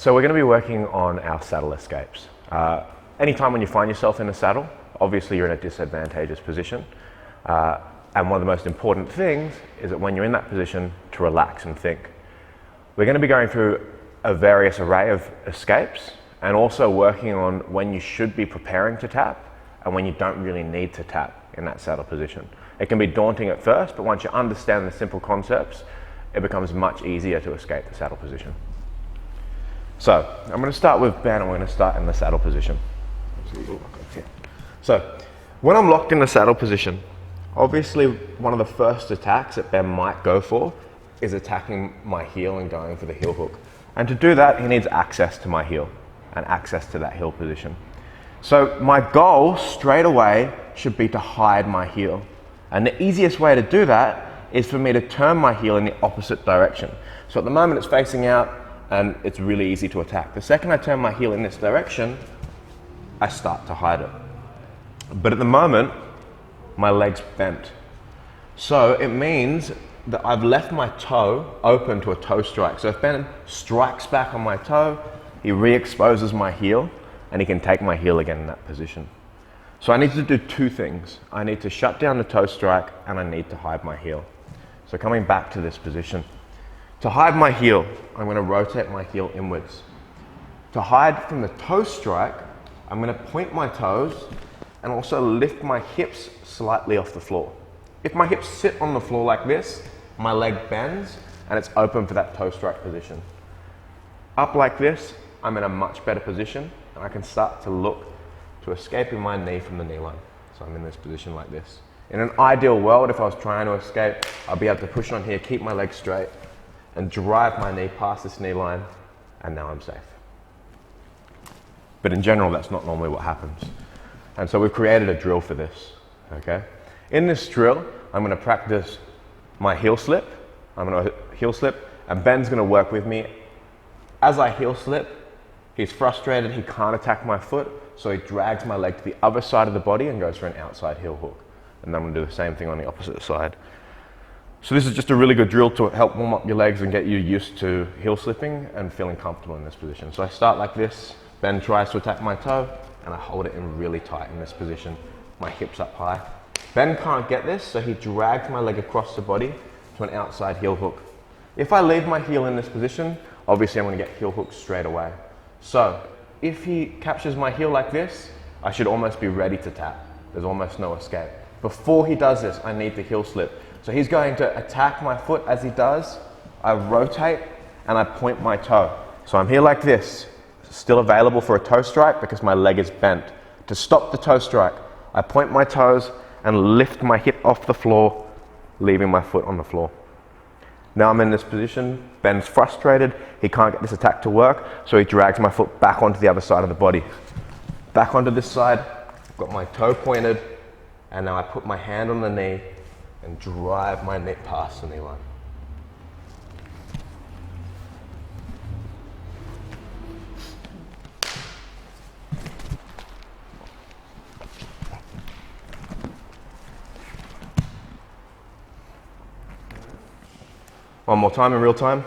So we're going to be working on our saddle escapes. Anytime when you find yourself in a saddle, obviously you're in a disadvantageous position. And one of the most important things is that when you're in that position, to relax and think. We're going to be going through a various array of escapes and also working on when you should be preparing to tap and when you don't really need to tap in that saddle position. It can be daunting at first, but once you understand the simple concepts, it becomes much easier to escape the saddle position. So I'm going to start with Ben, and we're going to start in the saddle position. So when I'm locked in the saddle position, obviously one of the first attacks that Ben might go for is attacking my heel and going for the heel hook. And to do that, he needs access to my heel and access to that heel position. So my goal straight away should be to hide my heel. And the easiest way to do that is for me to turn my heel in the opposite direction. So at the moment it's facing out and it's really easy to attack. The second I turn my heel in this direction, I start to hide it. But at the moment, my leg's bent. So it means that I've left my toe open to a toe strike. So if Ben strikes back on my toe, he re-exposes my heel and he can take my heel again in that position. So I need to do two things. I need to shut down the toe strike and I need to hide my heel. So coming back to this position. To hide my heel, I'm going to rotate my heel inwards. To hide from the toe strike, I'm going to point my toes and also lift my hips slightly off the floor. If my hips sit on the floor like this, my leg bends and it's open for that toe strike position. Up like this, I'm in a much better position and I can start to look to escaping my knee from the knee line. So I'm in this position like this. In an ideal world, if I was trying to escape, I'll be able to push on here, keep my leg straight and drive my knee past this knee line, and now I'm safe. But in general, that's not normally what happens. And so we've created a drill for this, okay? In this drill, I'm gonna practice my heel slip. I'm gonna heel slip, and Ben's gonna work with me. As I heel slip, he's frustrated, he can't attack my foot, so he drags my leg to the other side of the body and goes for an outside heel hook. And then I'm gonna do the same thing on the opposite side. So this is just a really good drill to help warm up your legs and get you used to heel slipping and feeling comfortable in this position. So I start like this, Ben tries to attack my toe, and I hold it in really tight in this position, my hips up high. Ben can't get this, so he drags my leg across the body to an outside heel hook. If I leave my heel in this position, obviously I'm gonna get heel hooked straight away. So if he captures my heel like this, I should almost be ready to tap. There's almost no escape. Before he does this, I need to heel slip. So he's going to attack my foot as he does. I rotate and I point my toe. So I'm here like this, still available for a toe strike because my leg is bent. To stop the toe strike, I point my toes and lift my hip off the floor, leaving my foot on the floor. Now I'm in this position, Ben's frustrated, he can't get this attack to work, so he drags my foot back onto the other side of the body. Back onto this side, I've got my toe pointed, and now I put my hand on the knee and drive my knee past the knee line. One more time in real time.